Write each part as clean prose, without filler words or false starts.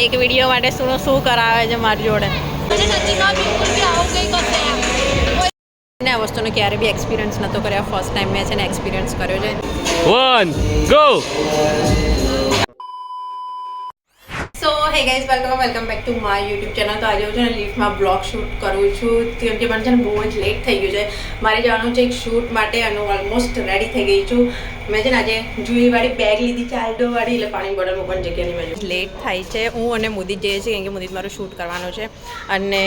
એક વિડીયો માટે શું કરાવે છે મારી જોડે. આ વસ્તુનો ક્યારે બી એક્સપિરિયન્સ નહોતો કર્યો. ફર્સ્ટ ટાઈમ મેં છે ને એક્સપિરિયન્સ કર્યો છે. 1 go. So hey guys, welcome back to my YouTube channel. તો આજે હું છે ને લિફ્ટમાં બ્લોગ શૂટ કરું છું કેમ કે મને છે ને બહુ જ લેટ થઈ ગયું છે. મારે જવાનું છે એક શૂટ માટે અને ઓલમોસ્ટ રેડી થઈ ગઈ છું. મેં છે ને આજે જૂહીવાળી બેગ લીધી છે, આલ્ડોવાળી, એટલે પાણી બોટલ મૂકવાની જગ્યાની મેં લેટ થાય છે. હું અને મુદિત જઈએ છીએ કેમ કે મુદિત મારું શૂટ કરવાનું છે અને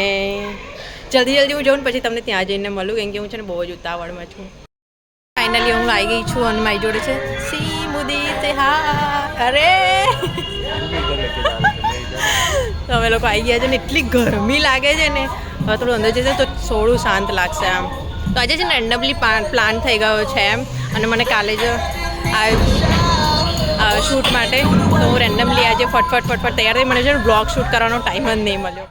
જલ્દી હું જાઉં પછી તમને ત્યાં જઈને મળું કેમ કે હું છે ને બહુ જ ઉતાવળમાં છું. ફાઇનલી હું આવી ગઈ છું અને મારી જોડે છે સી મુદિત. હા અરે તો અમે લોકો આવી ગયા છે ને એટલી ગરમી લાગે છે ને. હવે થોડું અંદર જશે તો થોડું શાંત લાગશે આમ. તો આજે છે ને રેન્ડમલી પ્લાન થઈ ગયો છે એમ, અને મને કાલે જ આ શૂટ માટે તો હું રેન્ડમલી આજે ફટફટ તૈયાર થઈ. મને છે ને બ્લોગ શૂટ કરવાનો ટાઈમ જ નહીં મળ્યો.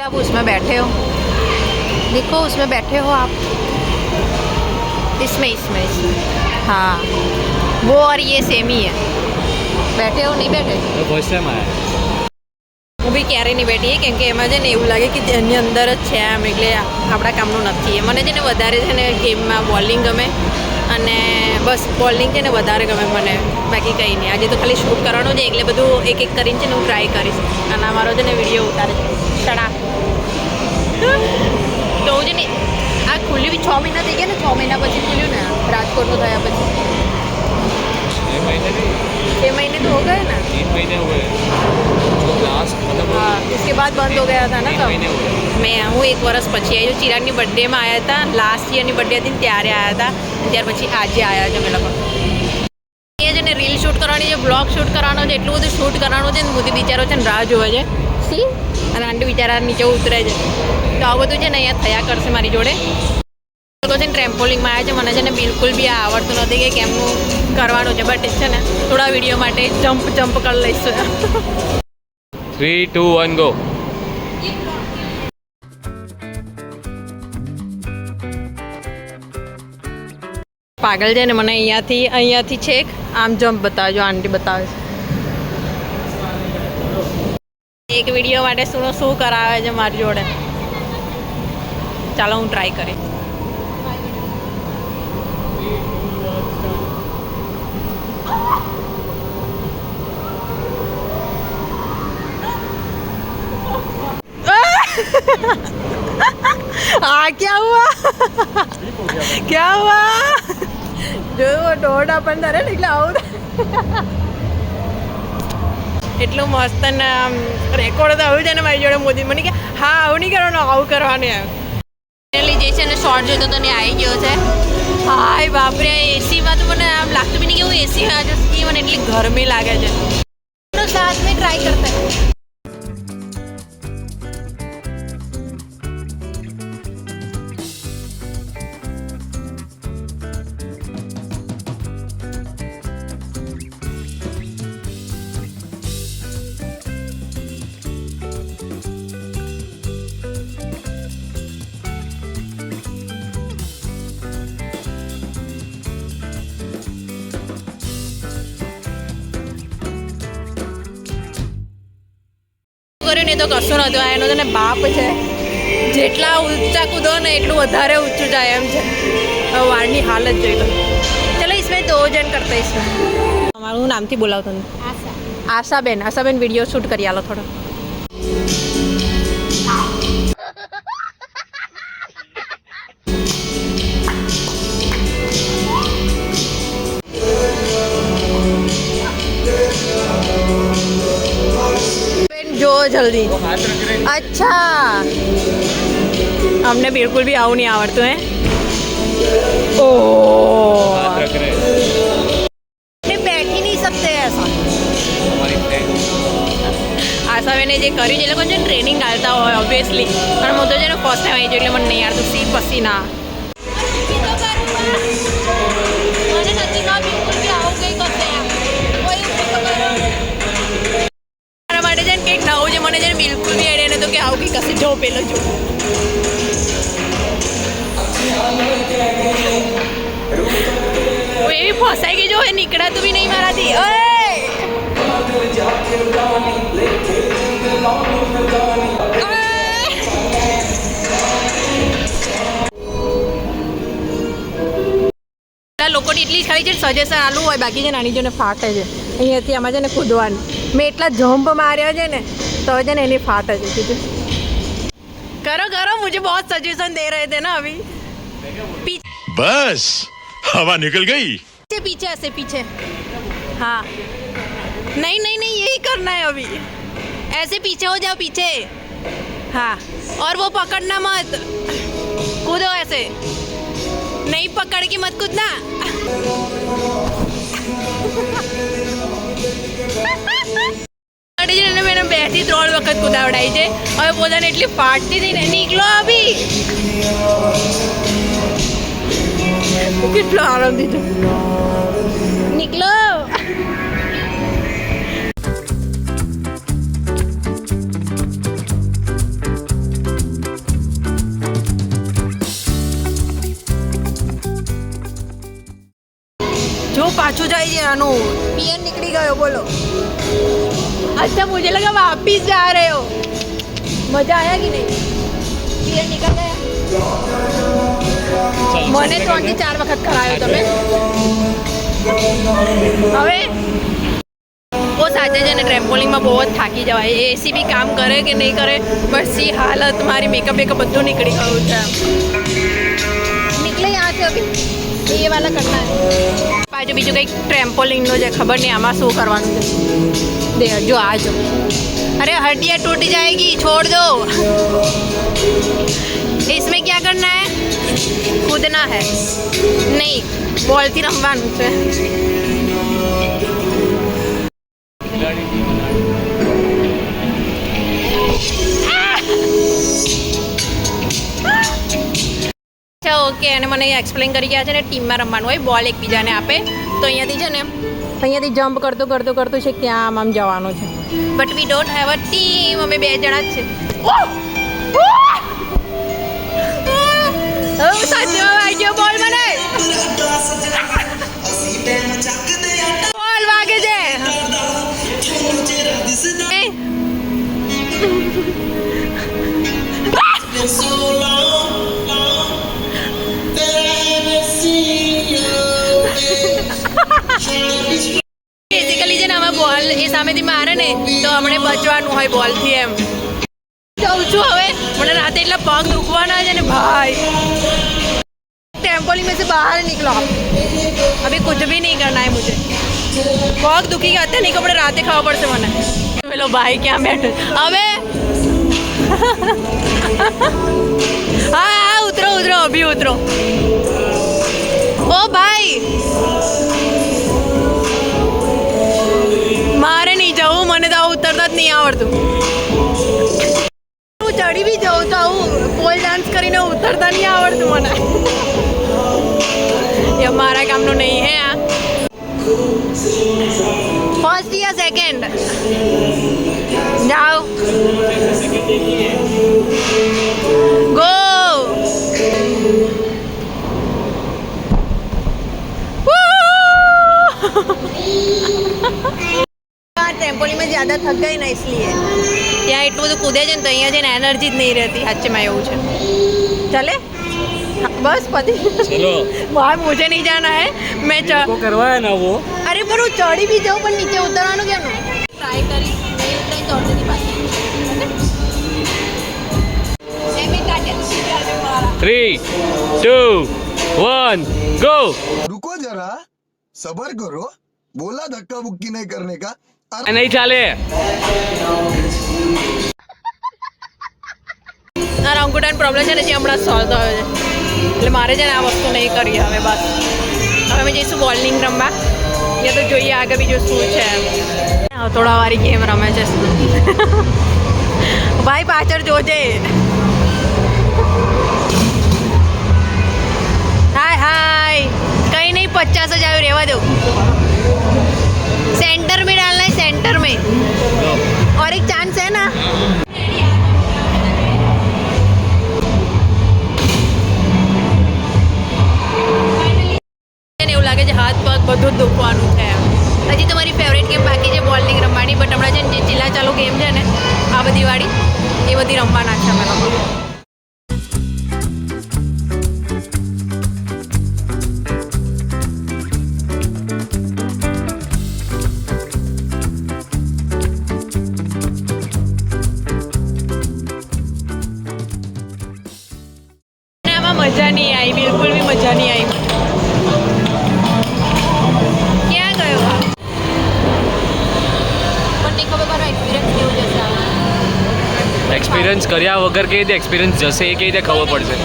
आप उसमें बैठे हो, देखो उसमें बैठे हो आप, इसमें हाँ वो और ये सेम ही है. बैठे हो नहीं बैठे? ફર્સ્ટ ટાઈમ આયા. હું બી ક્યારેય નહીં બેઠી કેમ કે એમાં છે ને એવું લાગે કે એની અંદર જ છે આમ, એટલે આપણા કામનું નથી. મને છે ને વધારે છે ને ગેમમાં બોલિંગ ગમે અને બસ બોલિંગ છે ને વધારે ગમે મને, બાકી કંઈ નહીં. આજે તો ખાલી શૂટ કરવાનું છે એટલે બધું એક કરીને છે ને હું ટ્રાય કરીશ. અને અમારો છે ને વિડીયો ઉતારે શડા તો હું છે ને આ ખુલ્યું બી 6 મહિના થઈ ગયા ને. 6 મહિના પછી ખુલ્યું ને રાજકોટનું થયા પછી. 6 महीने तो हो गए ना. 3 महीने हुए जो लास्ट मतलब हाँ, उसके बाद बंद हो गया था ना. 3 महीने हुए. મેં હું 1 વર્ષ પછી આવી. ચિરાગની બર્થડેમાં આવ્યા હતા, લાસ્ટ યરની બર્થડે હતી ને ત્યારે આવ્યા હતા, ત્યાર પછી આજે આવ્યા છે અમે લોકો. એ છે ને રીલ શૂટ કરવાની છે, બ્લોગ શૂટ કરવાનો છે, એટલું બધું શૂટ કરવાનું છે ને. મોદી બિચારો છે ને રાહ જોવે છે સી, અને આંટી બિચારા નીચે ઉતરે છે. તો આવું બધું છે ને અહીંયા થયા કરશે મારી જોડે. લોકો છે ને ટ્રેમ્પોલિંગમાં આવ્યા છે. મને છે ને બિલકુલ બી આવડતું નથી કે કેમનું કરવાનું છે, બટ છે ને થોડા વિડીયો માટે જમ્પ કરી લઈશું. 3 2 1 ગો. પાગલ છે ને, મને અહીંયાથી છેક આમ જમ્પ બતાવજો. આંટી બતાવે છે એક વિડીયો માટે શું કરાવે છે મારી જોડે. ચાલો હું ટ્રાય કરીશ. हाँ क्या हुआ જો દોડ આપણને ધરે ને એટલે આવું એટલું મસ્ત ને રેકોર્ડ તો આવું છે ને મારી જોડે. મોદી મને કે હા આવું નહીં કરવાનું, આવું કરવાનું એમ. ફાઇનલી જે છે ને શોર્ટ જોઈતો તો ને આવી ગયો છે. હાય બાપરે, એસીમાં તો મને આમ લાગતું બી નહીં કે હું એસીમાં આજે સ્કી. મને એટલી ગરમી લાગે છે. સાથ મેં ટ્રાય કરતા કર્યું ને તો કશું નહોતું. આ એનો તો ને બાપ છે, જેટલા ઊંચા કૂદો ને એટલું વધારે ઊંચું જાય એમ છે. હવે વાળની હાલત જોઈ લો. ચલો इसमें 2 जन करते इसमें. તમારું નામથી બોલાવતો ને આશાબેન વિડીયો શૂટ કરી આલો થોડો. જો જલ્દી. अच्छा हमने बिल्कुल भी आવું नहीं आवड़તું है. ओह बैठ ही नहीं सकते ऐसा. આશાબેને જે કર્યું છે એ લોકો છે ટ્રેનિંગ આલતા હોય ઓબ્વિયસલી, પણ હું તો છે ને ફર્સ્ટ ટાઈમ આવી છું એટલે મને નહીં આવડતું. સી પછી ના માટે છે ને કંઈક નવું છે. મને છે ને બિલકુલ બી આઈડિયા નહોતો કે આવું કંઈક હશે. જો પેલો જો હું એવી ફસાઈ ગઈ જો એ નીકળાતું બી નહીં મારાથી ઓય લોકોની એટલી ખાલી છે સજેશન આલું હોય બાકી છે નાની જોને ફાટે છે અહીંયાથી આમાં છે ને કૂદવાનું મેં એટલા જમ્પ માર્યા છે ને તો છે ને એની ફાટે છે કીધું करो करो मुझे बहुत सजेशन दे रहे थे ना अभी बस हवा निकल गई पीछे पीछे ऐसे पीछे हाँ नहीं नहीं नहीं यही करना है अभी ऐसे पीछे हो जाओ पीछे हाँ और वो पकड़ना मत कूदो ऐसे नहीं पकड़ के मत कूदना मैंने 2 થી 3 વખત કુદાવડાઈ છે હવે પોતાને એટલી ફાટતી હતી ને નીકળો અભી કેટલો આરામ દીધો નીકળો जो पाछू जाए છે આનું પિયર નીકળી ગયો બોલો अच्छा मुझे लगा वापिस जा रहे हो मजा आया कि नहीं પિયર निकल गया મને 3 થી 4 વખત કરાયો તમે હવે वो साथे છે ને ટ્રેમ્પોલિંગમાં બહુ જ થાકી જવાય એસી બી કામ કરે કે નહીં કરે બસ એ હાલત મારી મેકઅપ બધું નીકળી ગયું છે નીકળે यहाँ से अभी ये वाला करना है पाછું બીજું કંઈક ટ્રેમ્પોલિંગનો છે ખબર નહીં આમાં શું કરવાનું છે देख जो आज अरे हड्डियाँ टूट जाएगी छोड़ दो इसमें क्या करना है कूदना है नहीं बॉल थी रमवानु છે ઓકે અને મને એક્સપ્લેન કરી ગયા છે ને ટીમમાં રમવાનું હોય બોલ એકબીજાને આપે તો અહીંયાથી છે ને અહીંયાથી જમ્પ કરતું કરતું કરતું છે ત્યાં આમ જવાનું છે but we don't have a team અમે 2 જણા જ છે સાચો વાગ્યો બોલ મને બોલ વાગે છે બેઝિકલી છે ને આમાં બોલ એ સામેથી મારે ને તો હમણે બચવાનું હોય બોલથી એમ જાઉં છું હવે મને રાતે એટલા પગ દુખવાના છે ને ભાઈ टेम्पोलिंग में से बाहर निकलो अभी कुछ भी नहीं करना है मुझे पग दुखी के आते नहीं कपड़े राते खावा पड़ते मैंने बोलो भाई क्या बैठे अबे हाँ हाँ उतरो उतरो अभी उतरो ओ भाई मारे नहीं जाऊँ मैंने तो उतरता જ નહીં આવડતું હું ચડી બી જાઉં તો આવું પોલ ડાન્સ કરીને ઉતરતા નહીં આવડતું મને ये हमारा काम तो नहीं है यार फर्स्ट या सेकंड जाओ गो टेम्पोली में ज़्यादा थक गई ना इसलिए ત્યાં એટલું બધું કૂદે છે ને તો અહીંયા જઈને એનર્જી જ નહીં રહેતી સાચેમાં એવું છે चले बस पति चलो वहाँ मुझे नहीं जाना है मैं को करवा है ना वो अरे पर वो चढ़ी भी जाऊँ पर नीचे उतरવાનું કેમનું ટ્રાય કરી નહીં ઉતરી તો અડધી પાછી એમી કાઢે 3 2 1 go रुको जरा सबर करो बोला धक्का बुक्की नहीं करने का नहीं चाले આ રાઉન્ડ પ્રોબ્લેમ છે ને જે હમણાં સોલ્વ થયો છે એટલે મારે છે ને આ વસ્તુ નહીં કરી હવે બસ હવે અમે જઈશું બોલિંગ રમવા એ તો જોઈએ આગળ બીજું શું છે થોડાવાળી ગેમ રમે છે ભાઈ પાછળ જોજે હાય હાય કંઈ નહીં 50 જ આવ્યું રહેવા દો सेंटर में डालना है सेंटर में और एक चांस है ना એવું લાગે છે હાથ હાથ પગ બધું જ દુખવાનું છે એમ. હજી તો મારી ફેવરેટ ગેમ બાકી છે બોલિંગ રમવાની, બટ હમણાં છે ને જે ચીલા ચાલુ ગેમ છે ને આ બધી વાળી એ બધી રમવાના છે અમે લોકો. મજા નહીં આવી, બિલકુલ બી મજા નહીં આવી. ક્યાં ગયો આ? પણ નહીં ખબર મારો એક્સપિરિયન્સ કેવું જશે આમાં. એક્સપિરિયન્સ કર્યા વગર કેવી રીતે એક્સપિરિયન્સ જશે એ કેવી રીતે ખબર પડશે?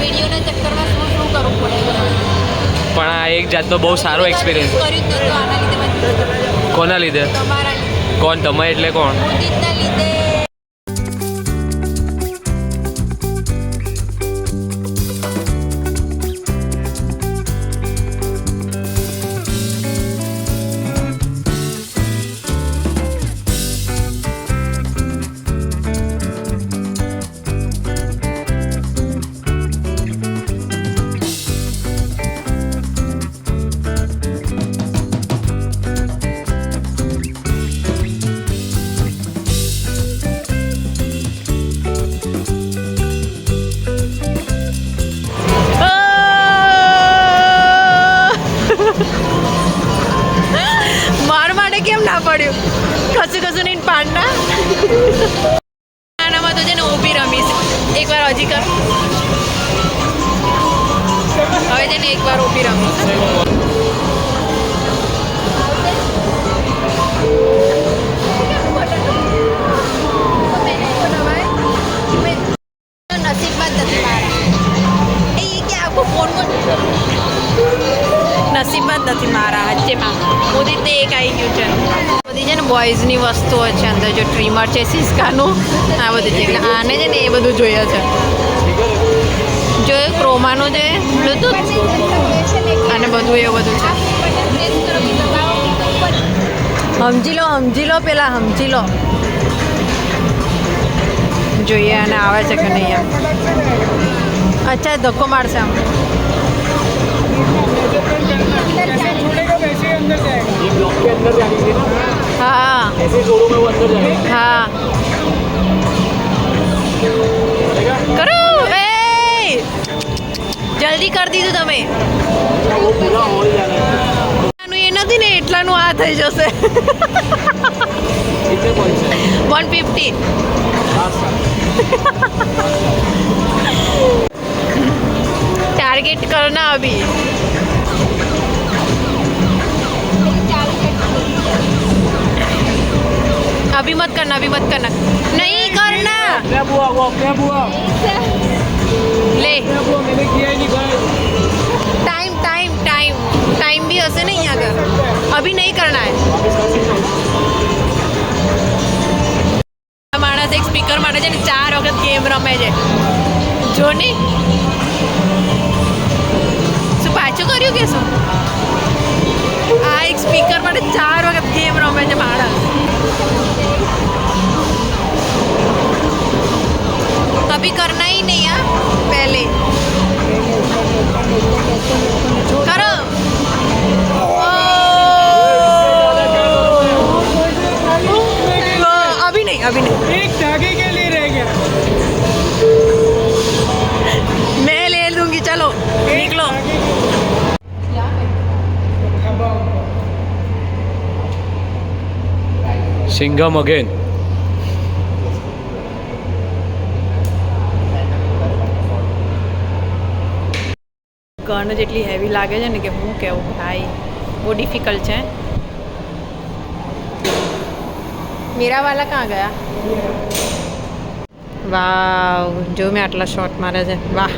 વિડીયોના ચક્કરમાં શું શું કરવું પડે પણ આ એક જાતનો બહુ સારો એક્સપિરિયન્સ. કર્યું જ નહોતું આના લીધે મને. કોના લીધે? તમારા લીધે. કોણ? તમે એટલે કોણ? ઉદિતના લીધે. કેમ ના પડ્યું? કશું નહીં પાડના. આનામાં તો છે ને ઊભી રમીશ. એકવાર હજી કર. હવે છે ને એકવાર ઊભી રમીશ. નસીબમાં જ નથી મારા. એ કે આખું ફોનમાં નસીબમાં જ નથી મારા હચ્ચેમાં. મોદી તે એક આવી ગયું છે. બધી છે ને બોયઝની વસ્તુઓ છે અંદર, જો ટ્રીમર છે સિસ્કાનું, આ બધું છે. એટલે આને છે ને એ બધું જોઈએ છે. જોયું ક્રોમાનું છે બ્લૂટૂથ અને બધું એવું બધું છે. સમજી લો પેલા સમજી લો. જોઈએ અને આવે છે કે નહીં એમ. અચ્છા ધક્કો મારશે આમ. हाँ हाँ करो જલ્દી કરી દીધું તમે. એ નથી ને એટલાનું આ થઈ જશે. 150 टारगेट करना अभी. अभी मत करना नहीं करना. ले टाइम भी हसे नहीं अगर अभी नहीं करना है. माणस एक स्पीकर માટે છે ને 4 વખત ગેમ રમે છે. જો ને શું પાછું કર્યું કે શું? આ એક સ્પીકર માટે 4 વખત ગેમ રમે છે માણસ. कभी करना ही नहीं है पहले करो. अभी नहीं एक धागे के लिए रह गया. मैं ले लूंगी. चलो निकलो. સિંઘમ અગેન. ગન જેટલી હેવી લાગે છે ને કે હું કેવું ભાઈ, બહુ ડિફિકલ્ટ છે. मेरा वाला कहाँ गया? વાવ, જો મેં આટલા શોટ મારે છે. વાહ.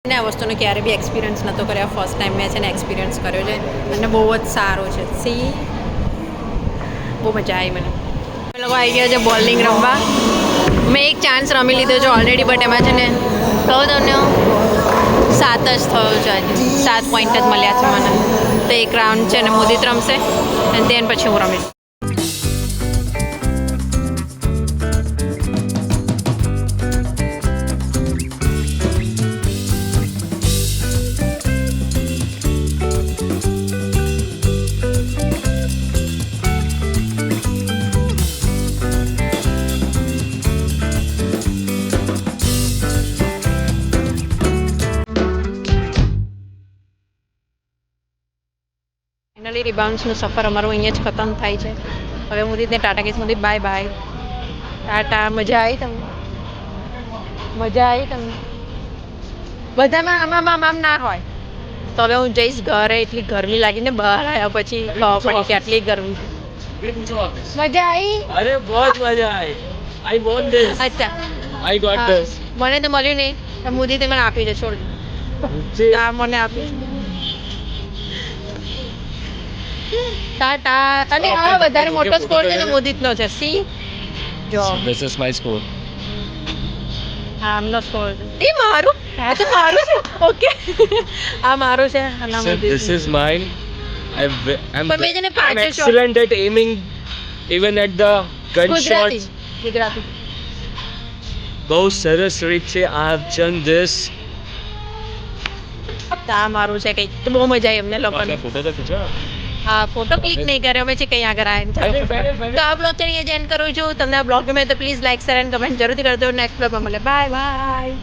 આ વસ્તુનો ક્યારે બી એક્સપિરિયન્સ નહોતો કર્યો. ફર્સ્ટ ટાઈમ મેં છે ને એક્સપિરિયન્સ કર્યો છે અને બહુ જ સારો છે. સી બહુ મજા આવી મને. અમે લોકો આવી ગયા છે બોલિંગ રમવા. મેં એક ચાન્સ રમી લીધો છે ઓલરેડી, બટ એમાં છે ને કહું તમને 7 જ થયો છે. આજે 7 પોઈન્ટ જ મળ્યા છે મને. તો એક રાઉન્ડ છે ને મોદિત રમશે અને તેન પછી હું રમીશ. ફાઇનલી રિબાઉન્સનો સફર અમારો અહીંયા જ ખતમ થાય છે. હવે હું રીતને ટાટા કહીશ, મોદી બાય બાય, ટાટા. મજા આવી તમને? મજા આવી તમને? બધામાં આમ ના હોય. તો હવે હું જઈશ ઘરે. એટલી ગરમી લાગીને બહાર આવ્યા પછી ખબર પડી કે આટલી ગરમી. મજા આવી? अरे बहुत मजा आई. I want this. અચ્છા I got હા. this. મને તો મળ્યું નહીં. મોદી તે મને આપી છે, છોડ. હા મને આપી. ટાટા. અને આ વધારે મોટો સ્કોર છે ને મોદીતનો છે. સી જો This is my score. હા આમનો સ્કોર છે. એ મારું? આ તો મારું છે. ઓકે આ મારું છે અને આ So મોદીતનું. this is mine. I'm પણ મેં છે ને I'm પાંચે shot. excellent at aiming, even at the Gujarati gunshots. Gujarati. બહુ સરસ રીત છે. I have done this. તો આ મારું છે કંઈક. તો બહુ મજા આવી અમને લોકોને. ફોટો તો ખીચો. હા ફોટો ક્લિક નહીં કર્યો અમે છે કંઈ આગળ આવ્યા. તો આ બ્લોગ અહીંયા જ એન્ડ કરું છું. તમને આ બ્લોગ ગમે તો please like share and comment જરૂરથી કરજો. નેક્સ્ટ બ્લોગમાં મળે. Bye bye.